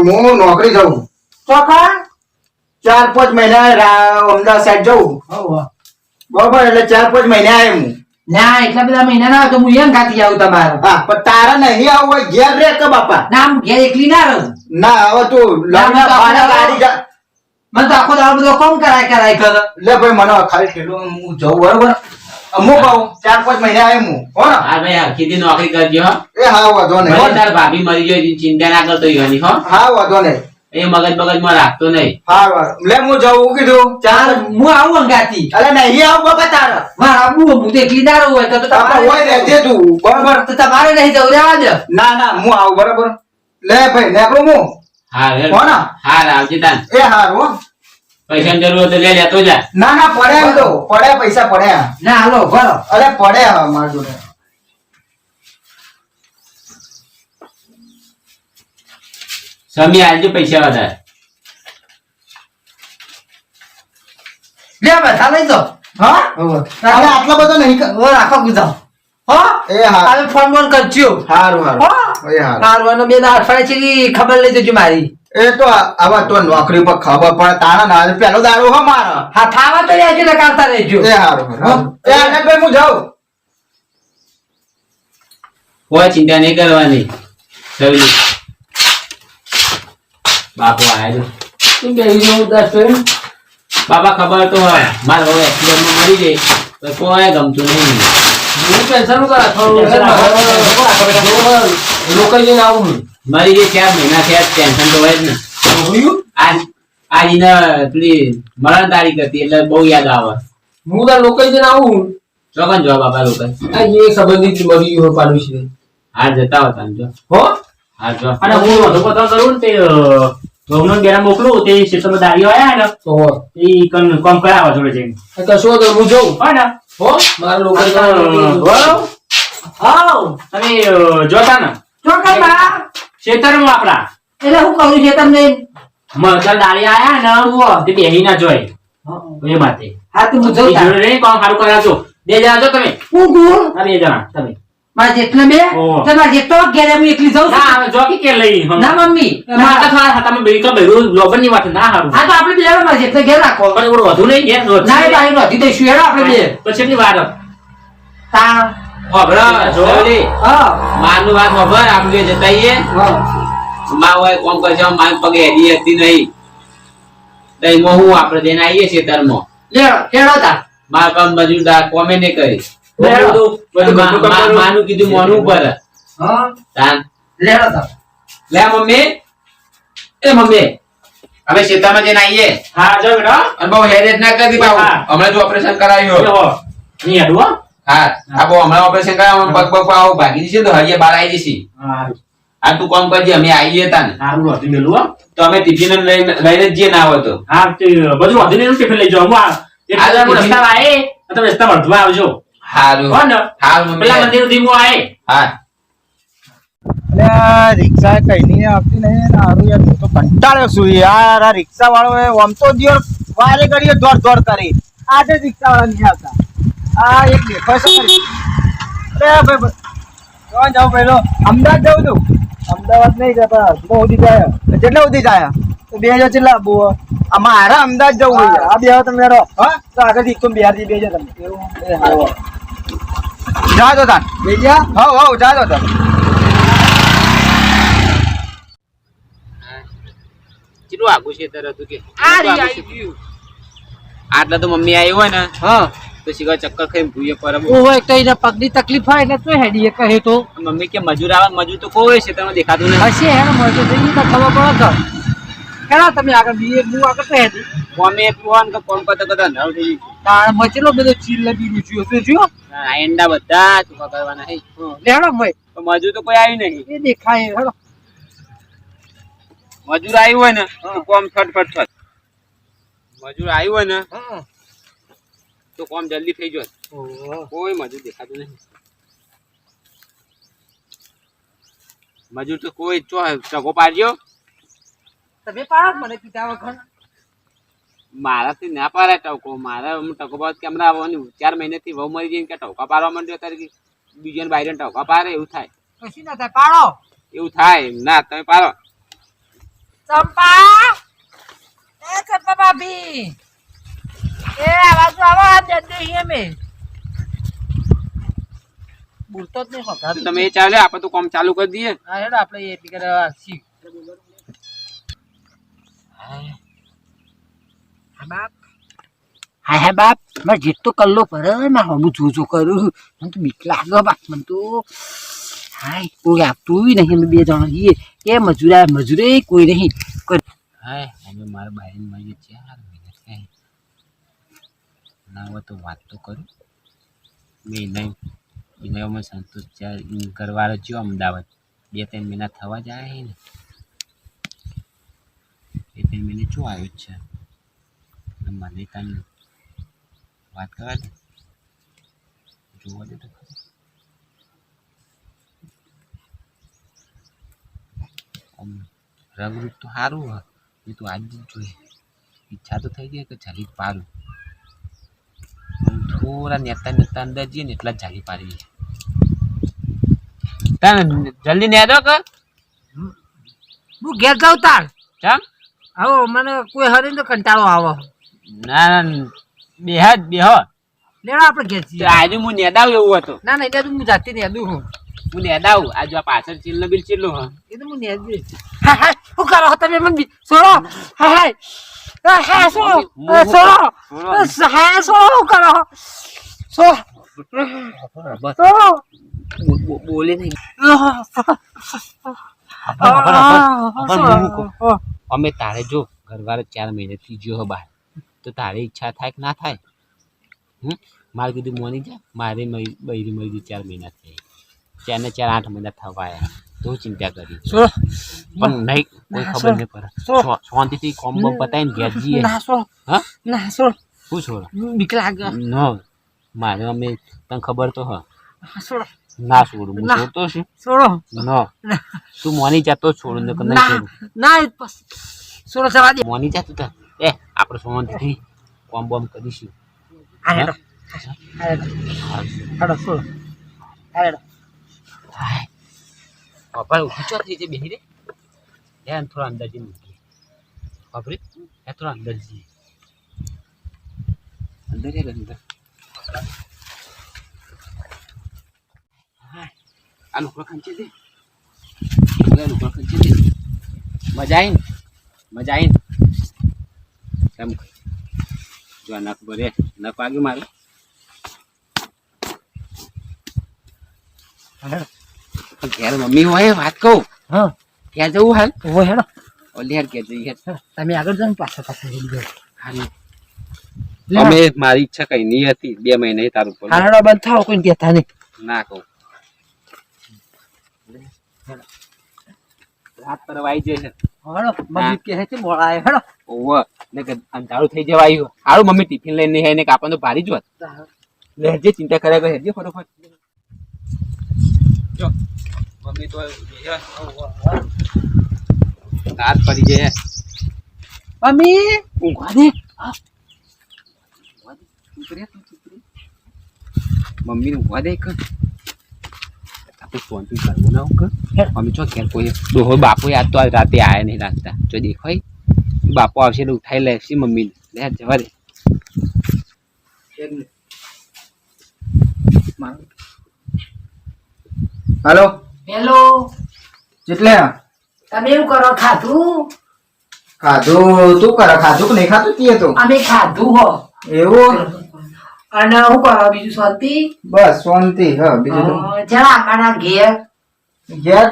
હું નોકરી જાઉં ચોખા 4-5 મહિના અમદાવાદ સાઈડ જાઉં બરોબર એટલે 4-5 મહિના આવે હું ના એટલા બધા મહિના ના તો હું એમ ખાતી આવું તમારે હા પણ તારા નહીં આવું હોય ઘેર રે કે બાપા ના હું ઘેર એકલી ના રહું ના હવે તું ના, ભાડા ગાડી જા મને તો આખો દાડો બધો કોમ કરાય કરે લે ભાઈ મને ખાલી ઠેલો હું જઉં બરોબર અમુક આવું 4-5 મહિના આવે હું હો ને હા ભાઈ હરખીથી નોકરી કરજો હો. એ હા વાંધો નહીં હો ભલે ને? તાર ભાભી મરી ગઈ એની ચિંતા ના કરતો ઈવાની હો. હા વાંધો નહીં એ મગજમાં રાખતો નહીં. હા લે હું જઉં કીધું ચાલ હું આવું અંગાતી અલે નહીં આવું બાપા તારા મારે આવું હું તો એકલી ના રહું હોય તો બાપા તમારે હોય રહેજે તું બરોબર તો તમારે નહીં જવું રહેવા દે ના ના હું આવું બરોબર લે ભાઈ નેકળું હું હા રે. હો ને હા આવજે તાન. એ હારું હો પૈસાની જરૂર હોય તો લે લેતો જા. ના ના પડે એમ તો પડે પૈસા પડે ના હાલો ભરો અરે પડે હવે માર જોડે સમી આલજો પૈસા વધારે. લે બધા લઈ જાઓ હા હવે અરે આટલો બધો નહીં રાખો ગુજાવ હો એ હારું તમે ફોન ફોન કરજો હારું હો હારું એ હારું કારવાનો બે દાડ અઠવાડિયે ખબર લઈ જજો મારી એ તો હવે તો નોકરી પર ખબર પડે તારા ના પેલો દારૂ હો મારો હા થાવા તો રહેજો ને કાઢતા રહેજો એ હારું હારું એ આનંદભાઈ હું જાઉં કોઈ ચિંતા નહીં કરવાની. સવલી બાપુ આયો. તું બેહી જાવ દસ બાપા ખબર તો હોય મારો હવે એક્સિડન્ટમાં મરી જાય તો કોઈ ગમતું નહીં. હું પેન્શન નું કરા થોડું લોકો જઈને આવું મરી જાય 4 મહિના થયા ટેન્શન તો હોય જ ને. આજ એને પેલી મરણ તારીખ હતી એટલે બહુ યાદ આવે. હું તાર લોકો જઈને આવું ચોકન જો બાપા લોકો આ એ સંબંધિત મરી ગયો પાડું છે હાર જતા હોતા જો. હો હાર જો. અને હું વધુ પતાવ કરું ને તે ઘઉંનો બેરા મોકલું તે ક્ષેત્રમાં દાડીઓ આયા ને તો એ કામ કરાવવા જોડે જઈને કશો તો હું જોઉં હોય ને હો મારા લોકો હાઉ તમે જોતા ને ચોકા ક્ષેત્રમાં આપડા એટલે હું કહું છે તમને મગર દાડી આયા ને તે બેહી ના જોય એ માટે હા તું હું એ જોઉં જોડે રહીને કામ સારું કરાવજો. 2 જણા છો તમે હું ગુણ આ 2 જણા તમે મારા જેટલા બે ઓહો. તમારા જેટલો ઘેર હું એકલી જાઉં છું. ના હવે જોકી કે લઈ ના મમ્મી માતા થોડા તમે બેકા બેરું લોબન ની વાત ના હારું હા તો આપણે બે મારા જેટલા ઘેર રાખો પણ એવું વધુ નહીં ઘેર રોજ ના એ તો અહીં નથી દઈશું હેડો આપણે બે પછી એટલી વાર તા ખબર સવલી હા મારનું વાત ખબર આપણે જતા આઈએ માં હોય કોમ કરશે માર પગે હેડી હતી નહીં તઈ મો હું આપણે જઈને આવીએ ખેતરમાં લેડો હેડો તા માર કામ મજૂરદાર કોમે નહીં કરી માનું કીધું મોનું પર હા તાન લેડો તા લે મમ્મી એ મમ્મી હવે ખેતરમાં જઈને આવીએ હા જો બેટા અને બહુ હેરેજ ના કરતી બાબુ હા. હમણાં જ ઓપરેશન કરાવ્યું નહીં હેડું હો હા આ બહુ હમણાં ઓપરેશન કરાવ્યું પગ પગ આવો ભાગી જશે તો હરિયા બાર આવી જશે હારું આ તું કામ કરજે અમે આવીએ તાન હારું હતી મેલું હો તો અમે ટિફિન લઈને જ જઈએ ના હોય તો હા તે બધું વધુ નહીં ટિફિન લઈ જાઓ હું આ ટિફિન- રસ્તા આયે તમે રસ્તા વધવા આવજો હારું હો ને હારું પેલા મમ્મી મંદિર સુધી હું આયે હા અલ્યા રિક્ષા કઈ નહીં આવતી નહીં ને હારું યાર હું તો કંટાળ્યો છું યાર આ રિક્ષા વાળો આમ તો દિયો વારે ઘડીએ દોડ દોડ કરી આજે રિક્ષા વાળા નહીં આવતા આ એક દેખાય છે ખરી. અરે ભાઈ જોવા જાઉં પેલો અમદાવાદ જાઉં છું અમદાવાદ નહીં જતા બહુ સુધી જાય કેટલા સુધી જાય તો 2000 કેટલા બહુ આ મારા અમદાવાદ જવું હોય આ બે તમે રહો હા તો આગળથી એકદમ બિહારથી બેજો તમે એવું જા દો તાન બેજા હવ જા દો તાન કેટલું આગું છે તરત હતું કે આટલા તો મમ્મી આવી હોય ને હા તો શીખર ચક્કર ખાઈને ભૂએ પર ઓહો એક તો એને પગની તકલીફ હોય એટલે તો હેડીએ કહે તો મમ્મી કે મજૂર આવે મજૂર તો કોઈ છે તમે દેખાતું નહીં હશે હેડ મળશે તો ઈ તો ખબર પડે તો કેના તમે આગળ બીએ હું આગળ તો હેડી મમ્મી એટલું હોય ને કે કોમ કરતા કરતા નવ થઈ ગયું. તાણ મચેલો બધો ચીલ લબી રૂચ્યો તો જો આ એંડા બધા ચૂકા કરવાના હે લેડો મય તો મજૂર તો કોઈ આવ્યું નહીં એ દેખાય હેડો મજૂર આવ્યું હોય ને તો કોમ ફટ મજૂર આવ્યું હોય ને તો કોમ જલ્દી થઈ જાય કોઈ મજૂર દેખાતું નહીં મજૂર તો કોઈ ટકો પાડ્યો તમે પાડો મને કીધા વગર મારાથી ના પાડે ટકો મારા ટકો પાડ કેમ ના આવવાની 4 મહિનાથી વહુ મરી જઈને કે ટકા પાડવા માંડ્યો ત્યારે કે બીજાને બાયરે ટકા પાડે એવું થાય કશી ના થાય પાડો એવું થાય ના તમે પાડો ચંપા એ ચંપા ભાભી એ આવા તો આવા જલ્દી અમે બોલતો જ નહીં હોતા તો તમે એ ચાલે આપણે તો કામ ચાલુ કરી દઈએ હા હેડો આપણે એ પીકર સી હા બાપ હા બાપ મારે જેટલો કલ્લો પડે મારે હમું જોજો કરું મને તો બીક લાગે બાપ મને તો હાય કોઈ આપતું નહીં અમે બે જણા જઈએ એ મજૂરે કોઈ નહીં હાય અમે મારા બાઈને મળીએ 4 મહિના થાય ના હોય તો વાત તો કરું મેં નહીં એને અમે સંતોષ કરવાનો છો અમદાવાદ 2-3 મહિના થવા જાય ને 2-3 મહિને શું આવ્યું છે મને કાંઈ વાત કરવા દે જોવા દે તો રંગરૂપ તો સારું હોય એ તો આજ જ જોઈએ ઈચ્છા તો થઈ ગઈ કે ચાલી પાડું થોડા નેતા અંદર જઈએ ને એટલા જ ચાલી પાડીએ તને જલ્દી ને દો કે હું ઘેર જાઉં તાર ચાલ આવો મને કોઈ હરે તો કંટાળો આવો ના બેહ લેવા આપણે ઘેર છીએ આજે હું નેદાવ એવું હતો ના એટલે હું જાતે નેદું હું નેદાવ આજે આ પાછળ ચીલ બિલ ચીલું હા એ તો હું નેદી હા શું કરો તમે મને છોડો હા હા છોડો હા છોડો કરો છોડો બોલે નહીં અમે તારે જો ઘરવાળો 4 મહિનાથી ગયો બહાર તો તારે ઈચ્છા થાય કે ના થાય મારે કીધું મોની જા મારે બૈરી મળી 4 મહિના થઈ 4 મહિના થવા આવ્યા તો ચિંતા કરી પણ નહીં કોઈ ખબર નહીં પડે શાંતિથી કોમ બમ પતાવીને ઘેર જઈએ હા ના શું છોડો બીક લાગે ન મારે અમે તને ખબર તો હા ના છોડું હું છોડતો છું છોડો તું મોની જાતો છોડું ને નહીં છોડું ના છોડો જવા દે મોની જાતું તા આપણે શાંતિથી કોમ બમ કરીશું ઊંચો થઈ જાય બેહી રે ધ્યાન થોડા અંદર જઈને મૂકીએ બાપરે થોડા અંદર જઈએ અંદર આ લોકો ખંચી દે મજા આવીને એમ જો નખ ભરે નખ વાગ્યું મારું ઘેર મમ્મી હોય વાત કહું હા ક્યાં જવું હાલ હોય હેડો ઓલી યાર ક્યાં જઈએ તમે આગળ જાઓ પાછા અમે મારી ઈચ્છા કઈ નહીં હતી 2 મહિના તારું હારડો બંધ થાવ કોઈ કહેતા નહીં ના કહું રાત પર વાઈ જાય હેડો મમ્મી કહે છે મોડા આય હેડો ઓવ ને કે અંધારું થઈ જવા આવ્યું હારું મમ્મી ટિફિન લઈને હે ને કે આપણને ભારી જ હોત લેજે ચિંતા કર્યા કરે હેજે ફટોફટ જો મમ્મી તો રાત પડી જાય મમ્મી ઊંઘવા દે મમ્મી ઊંઘવા દે કે આપણે ફોન થી કરવું ના કે મમ્મી ચો ઘેર કોઈ ડોહો બાપુ યાદ તો રાતે આયા નહીં રાખતા જો દેખાય બાપુ આવશે એટલે ઉઠાઈ લેશે મમ્મી લે જવા દે હાલો હેલો જેટલે તમે એવું કરો ખાધું તું કરે ખાધું કે નહીં ખાધું તીએ તો અમે ખાધું હો એવું અને શું કરો બીજું શાંતિ બસ શાંતિ હ બીજું તો જરા અમારા ઘેર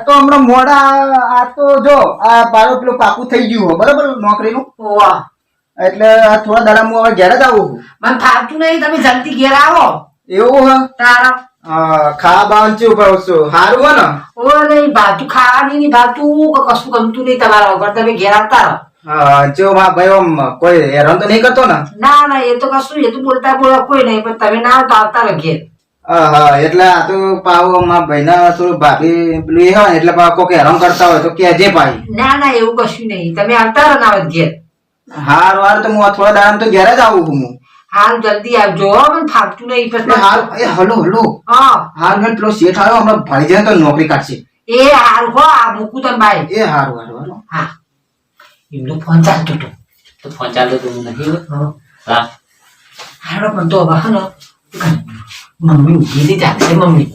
તો હમણાં મોડા આ તો જો આ બારો પેલું પાકું થઈ ગયું હો બરાબર નોકરીનું વાહ એટલે આ થોડા દાડા હું હવે ઘેર જ આવું મને ફાવતું નહીં તમે જલ્દી ઘેર આવો એવું હ તારા ખાવા બાવાનું ચેવું ભાવ છું સારું હો ને ઓ નહીં ભાતું ખાવાની નહીં ભાતું કશું ગમતું નહીં તમારા વગર તમે ઘેર આવતા રહો જો ભાઈ આમ કોઈ હેરાન તો નહીં કરતો ને ના એ તો કશું એ તો બોલતા કોઈ નહીં પણ તમે ના તો આવતા રહો ઘેર એટલે આ તો પાવ મારા ભાઈ ના થોડું ભાભી પેલું એ હોય એટલે કોક હેરાન કરતા હોય તો કેજે ભાઈ ના એવું કશું નહીં તમે આવતા રહો ના ઘેર હારું તો હું થોડા દાડા તો ઘેર જ આવું હું હાલ જલ્દી આવજો મને ફાવતું નહીં એ હલો હા હાલ મેં પેલો શેઠ આવ્યો હમણાં ભાઈ જાય તો નોકરી કાઢશે એ હારું હો આ મૂકું તમે ભાઈ એ હારું હા એમનો ફોન ચાલતો હતો. તો ફોન ચાલતો તો હું નહીં હા. હા હારો પણ તો હવે હા ને મમ્મી ઊંઘી નહીં જાગશે મમ્મી.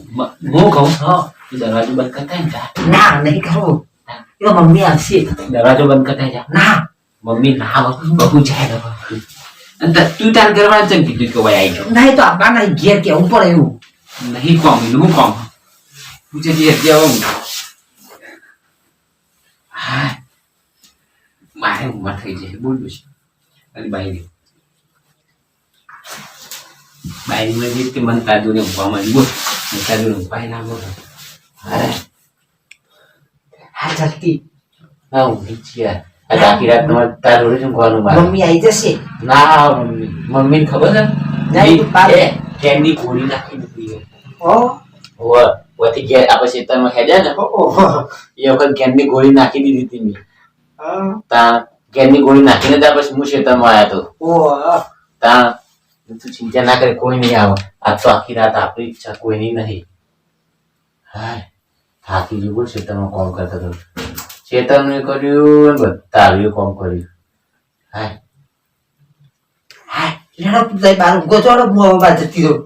હું કહું હા તું દરવાજો બંધ કરતા ને જા ના નહીં કરવું એમાં મમ્મી આવશે. દરવાજો બંધ કરતા જા ના મમ્મી ના બહુ જાય અને તું તાર ઘરમાં ચમ કીધું કે ભાઈ આવી જાઓ નહીં તો આપણા નહીં ઘેર કેવું પડે એવું. નહીં કોમ એનું હું કોમ હું છે ઘેર જાઉં હા મારે ઉંમર થઈ જાય બોલું છે અને બાઈ બાઈમાં જે તે મન તાજુ ને ઊંઘવા માંડી બોલ તાજુ ઊંઘવાય ના બોલ હા જલ્દી હા ઊંઘી છીએ આખી રાત તમારે તાર જોડે જ ઊંઘવાનું મારે મમ્મી આવી જશે. ના મમ્મીને ખબર છે નહીં, તું પાડે. કેન્ડી ગોળી નાખી દીધી ઓ ઓથી ઘેર આપણે ખેતરમાં હેડ્યા ને એ વખત કેન્ડી ગોળી નાખી દીધી હતી મેં ત્યાં કેન્ડી ગોળી નાખીને ત્યાં પછી હું ખેતરમાં આવ્યો હતો ત્યાં તું ચિંતા ના કરે કોઈ નહીં આવે આજ તો આખી રાત આપણી ઈચ્છા કોઈની નહીં હાય થાકી ગયું બોલ ખેતરમાં કોમ કરતો હતો ખેતરનું કર્યું ને બધા આવ્યું કોમ કર્યું હાય હા લેડો તું જઈ બહાર ઊંઘો છો હું હવે બહાર જતી રહું.